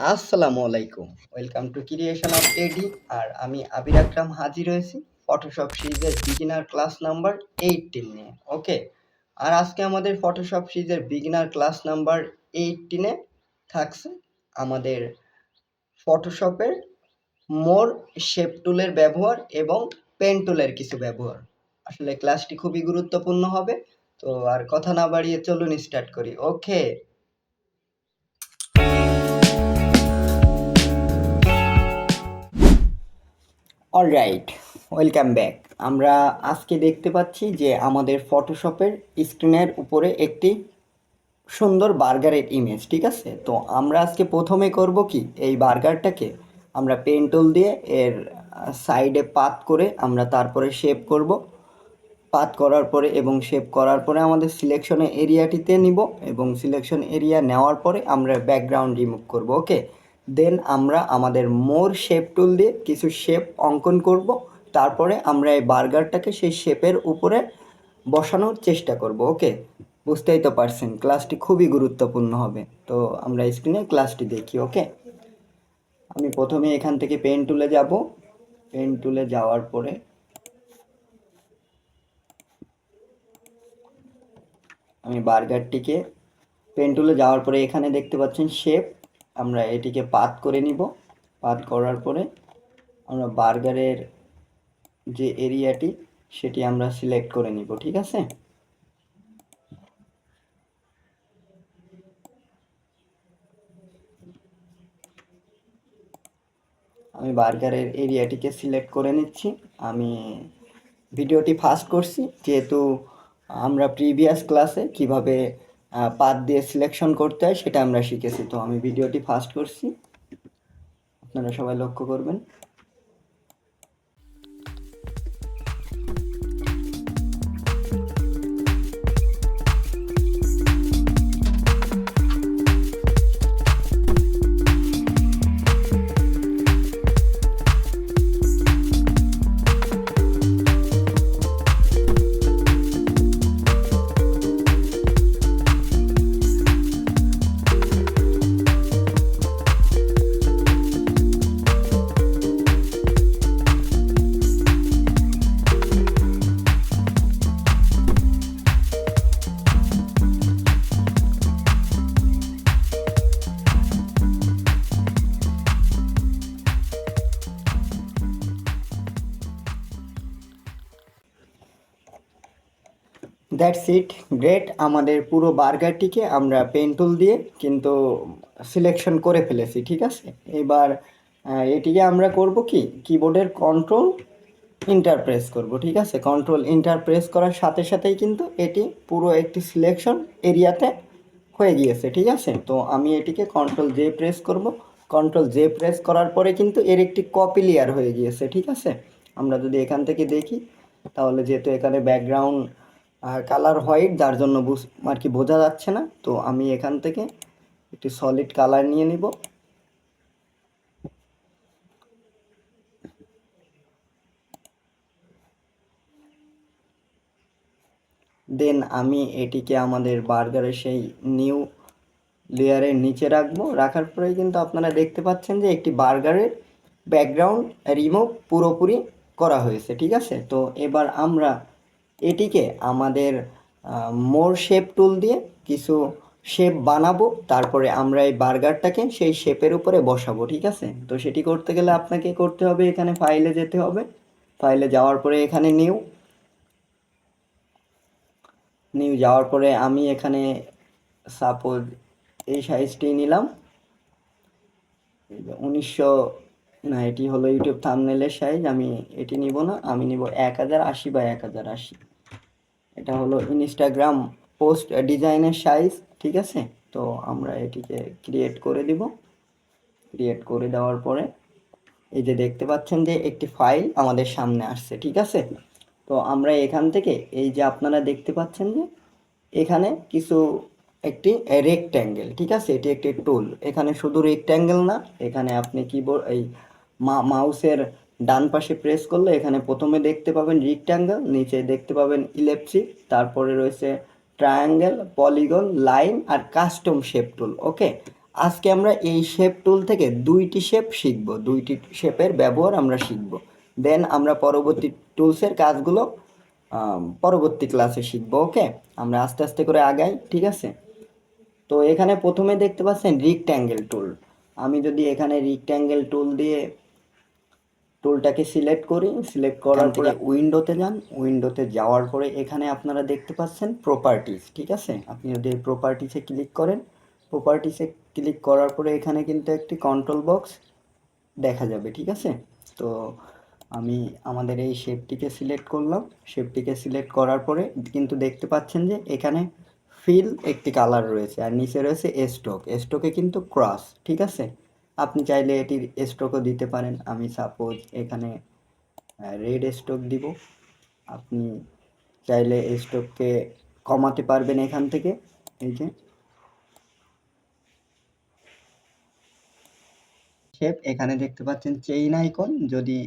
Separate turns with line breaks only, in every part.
আসসালামু আলাইকুম। Welcome to creation of এডি। আর আমি আবির আকরাম হাজির হয়েছি ফটোশপ সিরিজের বিগিনার ক্লাস নাম্বার 18 নিয়ে। ওকে, আর আজকে আমাদের ফটোশপ সিরিজের বিগিনার ক্লাস নাম্বার 18 থাকছে আমাদের ফটোশপের মোর শেপ টুলের ব্যবহার এবং পেন টুলের কিছু ব্যবহার। আসলে ক্লাসটি খুবই গুরুত্বপূর্ণ হবে। তো আর কথা না বাড়িয়ে চলুন স্টার্ট করি। ওকে, অলরাইট, ওয়েলকাম ব্যাক। আমরা আজকে দেখতে পাচ্ছি যে আমাদের ফটোশপের স্ক্রিনের উপরে একটি সুন্দর বার্গারের ইমেজ, ঠিক আছে? তো আমরা আজকে প্রথমে করব কি, এই বার্গারটাকে আমরা পেন টুল দিয়ে এর সাইডে পাত করে আমরা তারপরে শেপ করব। পাত করার পরে এবং শেপ করার পরে আমাদের সিলেকশনের এরিয়াটিতে নিব এবং সিলেকশন এরিয়া নেওয়ার পরে আমরা ব্যাকগ্রাউন্ড রিমুভ করব। ওকে, দেন আমরা আমাদের মোর শেপ টুল দিয়ে কিছু শেপ অঙ্কন করব। তারপরে আমরা এই বার্গারটাকে সেই শেপের উপরে বসানোর চেষ্টা করব। ওকে, বুঝতেই তো পারছেন ক্লাসটি খুবই গুরুত্বপূর্ণ হবে। তো আমরা স্ক্রিনে ক্লাসটি দেখি। ওকে, আমি প্রথমে এখান থেকে পেন টুলে যাব। পেন টুলে যাওয়ার পরে আমি বার্গারটিকে পেন টুলে যাওয়ার পরে এখানে দেখতে পাচ্ছেন শেপ, আমরা এটিকে পাত করে নিব। পাত করার পরে আমরা বার্গারের যে এরিয়াটি সেটি আমরা সিলেক্ট করে নিব, ঠিক আছে? আমি বার্গারের এরিয়াটিকে সিলেক্ট করে নিচ্ছি। আমি ভিডিওটি ফাস্ট করছি যেহেতু আমরা প্রিভিয়াস ক্লাসে কিভাবে পাত দিয়ে সিলেকশন করতে হয় সেটা আমরা শিখেছি। তো আমি ভিডিওটি ফাস্ট করছি, আপনারা সবাই লক্ষ্য করবেন। That's it, great. আমাদের পুরো বার্গারটিকে আমরা পেন টুল দিয়ে কিন্তু সিলেকশন করে ফেলেছি, ঠিক আছে? এবার এটিকে আমরা করব কি, কিবোর্ডের কন্ট্রোল ইন্টার প্রেস করব, ঠিক আছে? কন্ট্রোল ইন্টার প্রেস করার সাথে সাথেই কিন্তু এটি পুরো একটি সিলেকশন এরিয়াতে হয়ে গিয়েছে, ঠিক আছে? তো আমি এটিকে কন্ট্রোল জে প্রেস করব। কন্ট্রোল জে প্রেস করার পরে কিন্তু এর একটি কপি লেয়ার হয়ে গিয়েছে, ঠিক আছে? আমরা যদি এখান থেকে দেখি তাহলে যেহেতু এখানে ব্যাকগ্রাউন্ড কালার হোয়াইট, যার জন্য আর কি বোঝা যাচ্ছে না। তো আমি এখান থেকে একটি সলিড কালার নিয়ে নিব। দেন আমি এটিকে আমাদের বার্গারের সেই নিউ লেয়ারের নিচে রাখবো। রাখার পরেই কিন্তু আপনারা দেখতে পাচ্ছেন যে একটি বার্গারের ব্যাকগ্রাউন্ড রিমুভ পুরোপুরি করা হয়েছে, ঠিক আছে? তো এবার আমরা এটিকে আমাদের মোর শেপ টুল দিয়ে কিছু শেপ বানাবো। তারপরে আমরা এই বার্গারটাকে সেই শেপের উপরে বসাবো, ঠিক আছে? তো সেটি করতে গেলে আপনাকে করতে হবে, এখানে ফাইলে যেতে হবে। ফাইলে যাওয়ার পরে এখানে নিউ যাওয়ার পরে আমি এখানে সাপোজ এই সাইজটি নিলাম 1900, না এটি হলো ইউটিউব থাম্বনেলের সাইজ, আমি এটি নিব না, আমি নিব 1080 বাই 1080। এটা হলো ইনস্টাগ্রাম পোস্ট ডিজাইনের সাইজ, ঠিক আছে? তো আমরা এটিকে ক্রিয়েট করে দিব। ক্রিয়েট করে দেওয়ার পরে এই যে দেখতে পাচ্ছেন যে একটি ফাইল আমাদের সামনে আসছে, ঠিক আছে? তো আমরা এখান থেকে এই যে আপনারা দেখতে পাচ্ছেন যে এখানে কিছু একটি রেক্ট্যাঙ্গেল, ঠিক আছে? এটি একটি টুল। এখানে শুধু রেক্ট্যাঙ্গেল না, এখানে আপনি কিবোর্ড এই মাউসের ডান পাশে প্রেস করলে এখানে প্রথমে দেখতে পাবেন রেক্ট্যাঙ্গেল, নিচে দেখতে পাবেন ইলিপসিস, তারপরে রয়েছে ট্রায়াঙ্গেল, পলিগন, লাইন আর কাস্টম শেপ টুল। ওকে, আজকে আমরা এই শেপ টুল থেকে ২টি শেপ শিখব, ২টি শেপের ব্যবহার আমরা শিখব। দেন আমরা পরবর্তী টুলসের কাজগুলো পরবর্তী ক্লাসে শিখব। ওকে, আমরা আস্তে আস্তে করে আগাই, ঠিক আছে? তো এখানে প্রথমে দেখতে পাচ্ছেন রিক্ট্যাঙ্গেল টুল। আমি যদি এখানে রিক্ট্যাঙ্গেল টুল দিয়ে টুলটাকে সিলেক্ট করি, সিলেক্ট করার পরে উইন্ডোতে যান, উইন্ডোতে যাওয়ার পরে এখানে আপনারা দেখতে পাচ্ছেন প্রপার্টিস, ঠিক আছে? আপনি যদি এই প্রপার্টিসে ক্লিক করেন, প্রপার্টিসে ক্লিক করার পরে এখানে কিন্তু একটি কন্ট্রোল বক্স দেখা যাবে, ঠিক আছে? তো আমি আমাদের এই শেপটিকে সিলেক্ট করলাম, শেপটিকে সিলেক্ট করার পরে কিন্তু দেখতে পাচ্ছেন যে এখানে ফিল একটি কালার রয়েছে আর নিচে রয়েছে স্ট্রোক, স্ট্রোকে কিন্তু ক্রস, ঠিক আছে? আপনি চাইলে এটির স্ট্রোকও দিতে পারেন। আমি সাপোজ এখানে রেড স্ট্রোক দিব। আপনি চাইলে স্ট্রোককে কমাতে পারবেন এখান থেকে। এই যে শেপ এখানে দেখতে পাচ্ছেন চেইন আইকন, যদি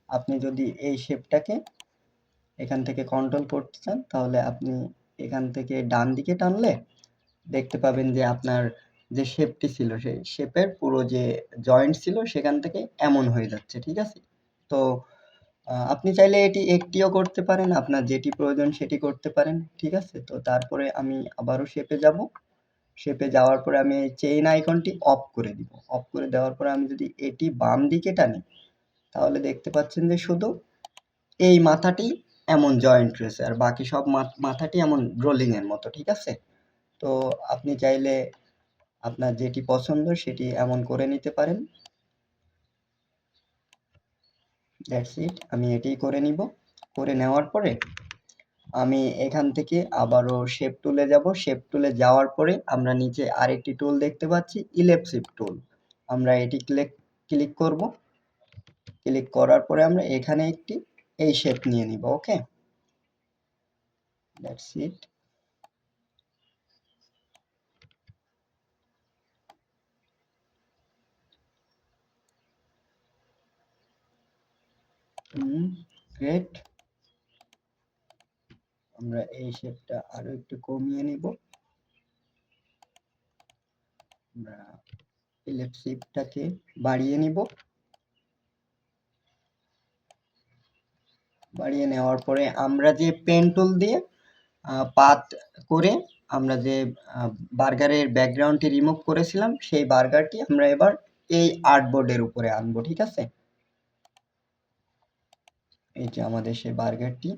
আপনি যদি এই শেপটাকে এখান থেকে কন্ট্রোল করতে চান তাহলে আপনি এখান থেকে ডান দিকে টানলে দেখতে পাবেন যে আপনার যে শেপটি ছিল সেই শেপের পুরো যে জয়েন্ট ছিল সেখান থেকে এমন হয়ে যাচ্ছে, ঠিক আছে? তো আপনি চাইলে এটি একটিও করতে পারেন, আপনার যেটি প্রয়োজন সেটি করতে পারেন, ঠিক আছে? তো তারপরে আমি আবারও শেপে যাব, শেপে যাওয়ার পরে আমি এই চেইন আইকনটি অফ করে দিব। অফ করে দেওয়ার পরে আমি যদি এটি বাম দিকে টানি তাহলে দেখতে পাচ্ছেন যে শুধু এই মাথাটি এমন জয়েন্ট রয়েছে আর বাকি সব মাথাটি এমন রোলিং এর মতো, ঠিক আছে? তো আপনি চাইলে আপনার যেটি পছন্দ সেটি এমন করে নিতে পারেন। দ্যাটস ইট, আমি এটিই করে নিব। করে নেওয়ার পরে আমি এখান থেকে আবারও শেপ টুলে যাব, শেপ টুলে যাওয়ার পরে আমরা নিচে আরেকটি টুল দেখতে পাচ্ছি, ইলিপসিস টুল। আমরা এটি ক্লিক করব। ক্লিক করার পরে আমরা এখানে একটি এই শেপ নিয়ে নিব। ওকে, দ্যাটস ইট। গ্রেট। আমরা এই শেপটা আরো একটু কমিয়ে নিব। আমরা ইলিপসিসটাকে বাড়িয়ে নিব। বাড়িয়ে নেওয়ার পরে আমরা যে পেন টুল দিয়ে পাত করে আমরা যে বার্গারের ব্যাকগ্রাউন্ডটি রিমুভ করেছিলাম সেই বার্গারটি আমরা এবার এই আর্টবোর্ডের উপরে আনবো, ঠিক আছে? এই যে আমাদের সেই বার্গারটি।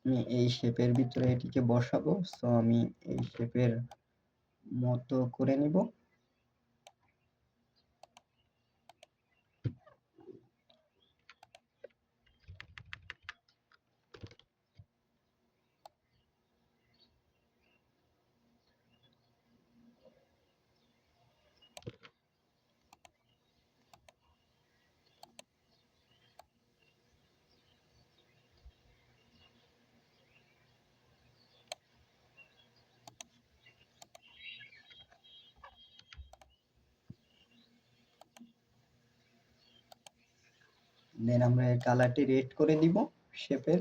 আমি এই শেপের ভিতরে এটিকে বসাবো, সো আমি এই শেপের মতো করে নিব। দেন আমরা এর কালারটি রেড করে দিব শেপের,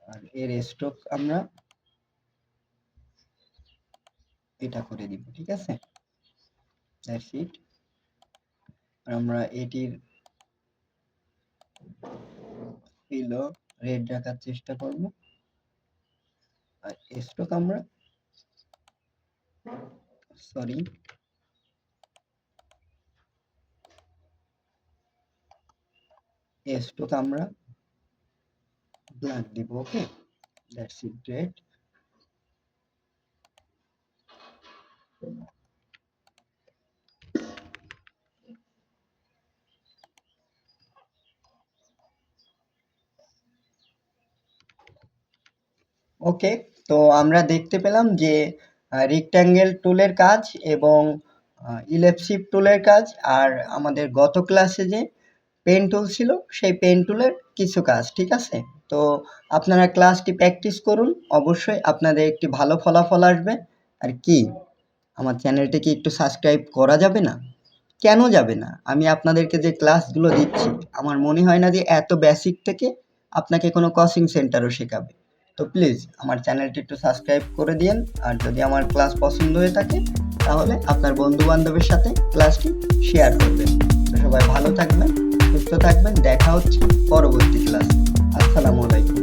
আর এর স্ট্রোক আমরা এটা করে দিব, ঠিক আছে? That's it. আমরা এটির ফিলও রেড রাখার চেষ্টা করব, আর স্ট্রোক আমরা সরি স্ট্রোক আমরা ব্ল্যাক দিব। ওকে, দ্যাটস ইট, গ্রেট। ওকে, তো আমরা দেখতে পেলাম যে রেক্ট্যাঙ্গেল টুলের কাজ এবং ইলিপসিস টুলের কাজ আর আমাদের গত ক্লাসে যে পেন টুল ছিল সেই পেন টুলের কিছু কাজ, ঠিক আছে? তো আপনারা ক্লাসটি প্র্যাকটিস করুন, অবশ্যই আপনাদের একটি ভালো ফলাফল আসবে। আর কি আমার চ্যানেলটি কি একটু সাবস্ক্রাইব করা যাবে না? কেন যাবে না? আমি আপনাদেরকে যে ক্লাসগুলো দিচ্ছি, আমার মনে হয় না যে এত বেসিক থেকে আপনাকে কোনো কোচিং সেন্টারও শেখাবে। তো প্লিজ আমার চ্যানেলটি একটু সাবস্ক্রাইব করে দিয়েন। আর যদি আমার ক্লাস পছন্দ হয়ে থাকে তাহলে আপনার বন্ধু-বান্ধবের সাথে ক্লাসটি শেয়ার করবেন। তো সবাই ভালো থাকবেন, সুস্থ থাকবেন। দেখা হচ্ছে পরবর্তী ক্লাসে। আসসালামু আলাইকুম।